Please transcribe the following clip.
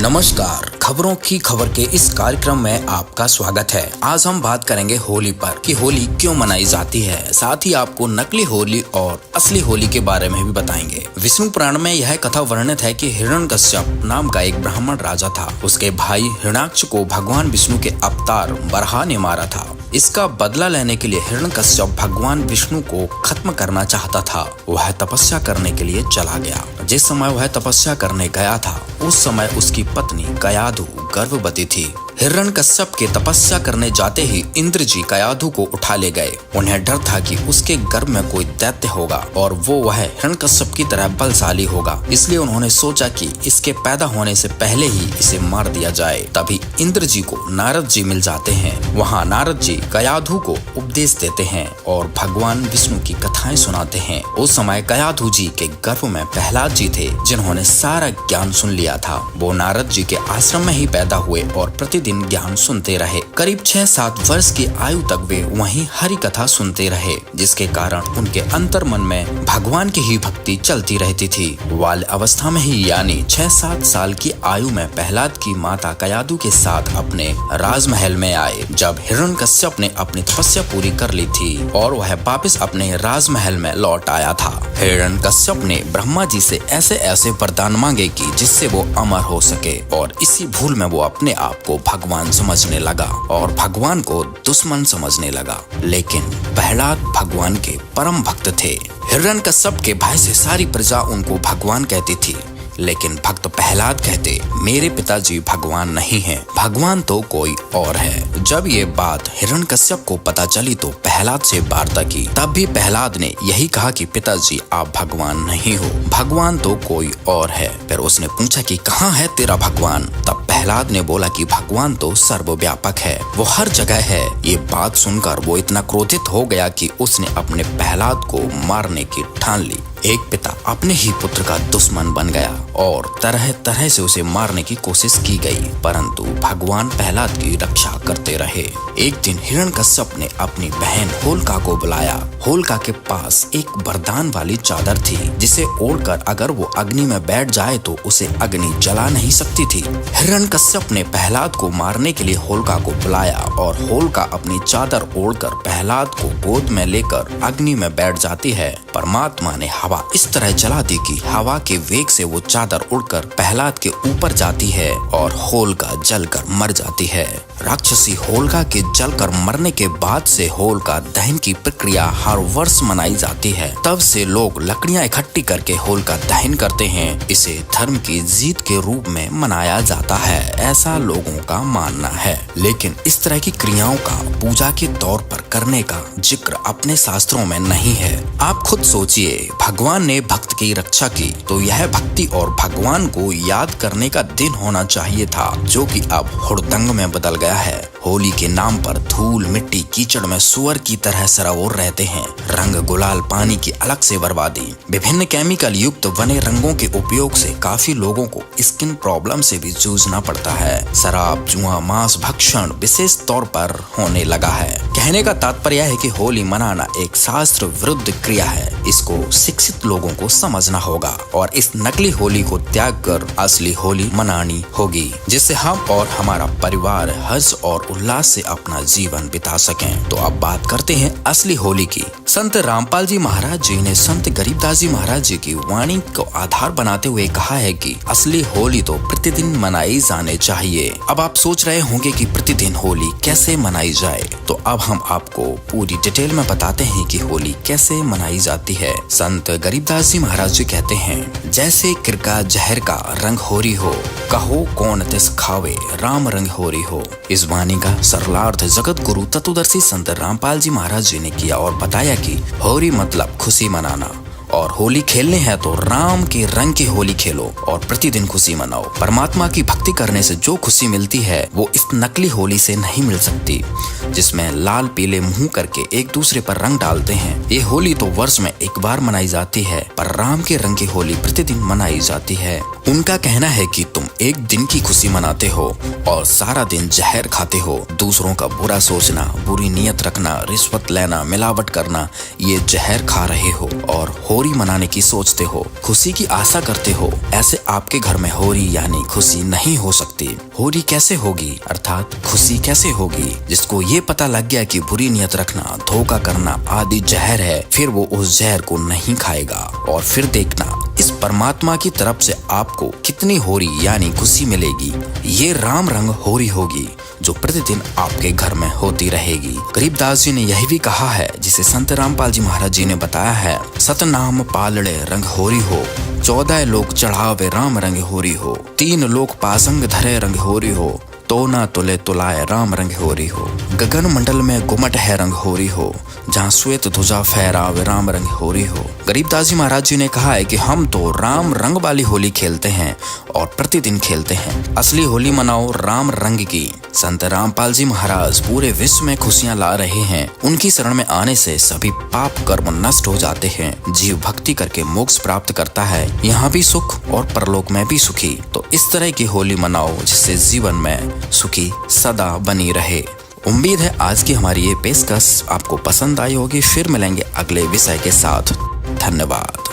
नमस्कार, खबरों की खबर के इस कार्यक्रम में आपका स्वागत है। आज हम बात करेंगे होली पर कि होली क्यों मनाई जाती है। साथ ही आपको नकली होली और असली होली के बारे में भी बताएंगे। विष्णु पुराण में यह कथा वर्णित है कि हिरण्यकश्यप नाम का एक ब्राह्मण राजा था। उसके भाई हिरण्याक्ष को भगवान विष्णु के अवतार बराह ने मारा था। इसका बदला लेने के लिए हिरण्यकश्यप भगवान विष्णु को खत्म करना चाहता था। वह तपस्या करने के लिए चला गया। जिस समय वह तपस्या करने गया था उस समय उसकी पत्नी कयाधु गर्भवती थी। हिरण्यकश्यप के तपस्या करने जाते ही इंद्र जी कयाधु को उठा ले गए। उन्हें डर था कि उसके गर्भ में कोई दैत्य होगा और वह हिरण्यकश्यप की तरह बलशाली होगा। इसलिए उन्होंने सोचा कि इसके पैदा होने से पहले ही इसे मार दिया जाए। तभी इंद्र जी को नारद जी मिल जाते हैं। वहाँ नारद जी कयाधु को उपदेश देते हैं और भगवान विष्णु की कथाएं सुनाते हैं। उस समय कयाधु जी के गर्भ में प्रहलाद जी थे, जिन्होंने सारा ज्ञान सुन लिया था। वो नारद जी के आश्रम में ही पैदा हुए और प्रतिदिन ज्ञान सुनते रहे। करीब 6-7 वर्ष की आयु तक वे वहीं हरि कथा सुनते रहे, जिसके कारण उनके अंतर मन में भगवान की ही भक्ति चलती रहती थी। बाल अवस्था में ही यानी 6-7 साल की आयु में प्रहलाद की माता कयाधु के साथ अपने राजमहल में आए। जब हिरण्यकश्यप ने अपनी तपस्या पूरी कर ली थी और वह वापस अपने राजमहल में लौट आया था, हिरण्यकश्यप ने ब्रह्मा जी से ऐसे ऐसे वरदान मांगे कि जिससे वो अमर हो सके, और इसी भूल में वो अपने आप को भगवान समझने लगा और भगवान को दुश्मन समझने लगा। लेकिन प्रहलाद भगवान के परम भक्त थे। हिरण्यकश्यप के भय से सारी प्रजा उनको भगवान कहती थी, लेकिन भक्त प्रहलाद कहते, मेरे पिताजी भगवान नहीं हैं, भगवान तो कोई और है। जब ये बात हिरण्यकश्यप को पता चली तो प्रहलाद से वार्ता की। तब भी प्रहलाद ने यही कहा कि पिताजी आप भगवान नहीं हो, भगवान तो कोई और है। फिर उसने पूछा कि कहाँ है तेरा भगवान। तब प्रहलाद ने बोला कि भगवान तो सर्वव्यापक है, वो हर जगह है। ये बात सुनकर वो इतना क्रोधित हो गया कि उसने अपने प्रहलाद को मारने की ठान ली। एक पिता अपने ही पुत्र का दुश्मन बन गया और तरह तरह से उसे मारने की कोशिश की गई, परंतु भगवान प्रहलाद की रक्षा करते रहे। एक दिन हिरण्यकश्यप ने अपनी बहन होलिका को बुलाया। होलिका के पास एक वरदान वाली चादर थी, जिसे ओढ़कर अगर वो अग्नि में बैठ जाए तो उसे अग्नि जला नहीं सकती थी। हिरण्यकश्यप ने प्रहलाद को मारने के लिए होलिका को बुलाया और होलिका अपनी चादर ओढ़कर प्रहलाद को गोद में लेकर अग्नि में बैठ जाती है। परमात्मा ने हवा इस तरह जला दी कि हवा के वेग से वो चादर उड़कर प्रहलाद के ऊपर जाती है और होलिका जलकर मर जाती है। राक्षसी होलिका के जलकर मरने के बाद से होलिका दहन की प्रक्रिया हर वर्ष मनाई जाती है। तब से लोग लकड़ियां इकट्ठी करके होलिका दहन करते हैं। इसे धर्म की जीत के रूप में मनाया जाता है, ऐसा लोगों का मानना है। लेकिन इस तरह की क्रियाओं का पूजा के तौर पर करने का जिक्र अपने शास्त्रों में नहीं है। आप खुद सोचिए, भगवान ने भक्त की रक्षा की तो यह भक्ति और भगवान को याद करने का दिन होना चाहिए था, जो कि अब हुड़दंग में बदल गया है। होली के नाम पर धूल मिट्टी कीचड़ में सुअर की तरह सराबोर रहते हैं। रंग गुलाल पानी की अलग से बर्बादी, विभिन्न केमिकल युक्त बने रंगों के उपयोग से काफी लोगों को स्किन प्रॉब्लम से भी जूझना पड़ता है। शराब जुआ मांस भक्षण विशेष तौर पर होने लगा है। कहने का तात्पर्य है कि होली मनाना एक शास्त्र विरुद्ध क्रिया है। इसको शिक्षित लोगों को समझना होगा और इस नकली होली को त्याग कर असली होली मनानी होगी, जिससे हम और हमारा परिवार हर्ष और उल्लास से अपना जीवन बिता सकें। तो अब बात करते हैं असली होली की। संत रामपाल जी महाराज जी ने संत गरीबदास जी महाराज जी की वाणी को आधार बनाते हुए कहा है कि असली होली तो प्रतिदिन मनाई जाने चाहिए। अब आप सोच रहे होंगे कि प्रतिदिन होली कैसे मनाई जाए, तो अब हम आपको पूरी डिटेल में बताते हैं कि होली कैसे मनाई जाती है। संत गरीबदास जी महाराज जी कहते हैं, जैसे किरका जहर का रंग होरी हो, कहो कौन तिस खावे राम रंग होरी हो। इस वाणी का सरलार्थ जगत गुरु तत्वदर्शी संत रामपाल जी महाराज जी ने किया और बताया कि होली मतलब खुशी मनाना, और होली खेलने है तो राम के रंग की होली खेलो और प्रतिदिन खुशी मनाओ। परमात्मा की भक्ति करने से जो खुशी मिलती है वो इस नकली होली से नहीं मिल सकती, जिसमें लाल पीले मुंह करके एक दूसरे पर रंग डालते हैं। ये होली तो वर्ष में एक बार मनाई जाती है, पर राम के रंग की होली प्रतिदिन मनाई जाती है। उनका कहना है कि तुम एक दिन की खुशी मनाते हो और सारा दिन जहर खाते हो। दूसरों का बुरा सोचना, बुरी नीयत रखना, रिश्वत लेना, मिलावट करना, ये जहर खा रहे हो। और होली मनाने की सोचते हो, खुशी की आशा करते हो, ऐसे आपके घर में होली यानी खुशी नहीं हो सकती। होली कैसे होगी अर्थात खुशी कैसे होगी? जिसको ये पता लग गया कि बुरी नियत रखना, धोखा करना आदि जहर है, फिर वो उस जहर को नहीं खाएगा। और फिर देखना इस परमात्मा की तरफ से आपको कितनी होली यानी खुशी मिलेगी। ये राम रंग होली होगी जो प्रतिदिन आपके घर में होती रहेगी। गरीबदास जी ने यही भी कहा है, जिसे संत रामपाल जी महाराज जी ने बताया है, सतनाम पालड़े रंग होरी हो, 14 लोक चढ़ावे राम रंग होरी हो, 3 लोक पासंग धरे रंग होरी हो, तो ना तुले तुलाए राम रंग होरी हो। गगन मंडल में गुमट है रंग होरी हो, जहाँ श्वेत ध्वजा फहरावे राम रंग होरी हो। गरीबदास जी महाराज जी ने कहा है कि हम तो राम रंग वाली होली खेलते हैं और प्रतिदिन खेलते हैं। असली होली मनाओ राम रंग की। संत रामपाल जी महाराज पूरे विश्व में खुशियां ला रहे हैं। उनकी शरण में आने से सभी पाप कर्म नष्ट हो जाते हैं। जीव भक्ति करके मोक्ष प्राप्त करता है, यहाँ भी सुख और परलोक में भी सुखी। तो इस तरह की होली मनाओ जिससे जीवन में सुखी सदा बनी रहे। उम्मीद है आज की हमारी ये पेशकश आपको पसंद आई होगी। फिर मिलेंगे अगले विषय के साथ। धन्यवाद।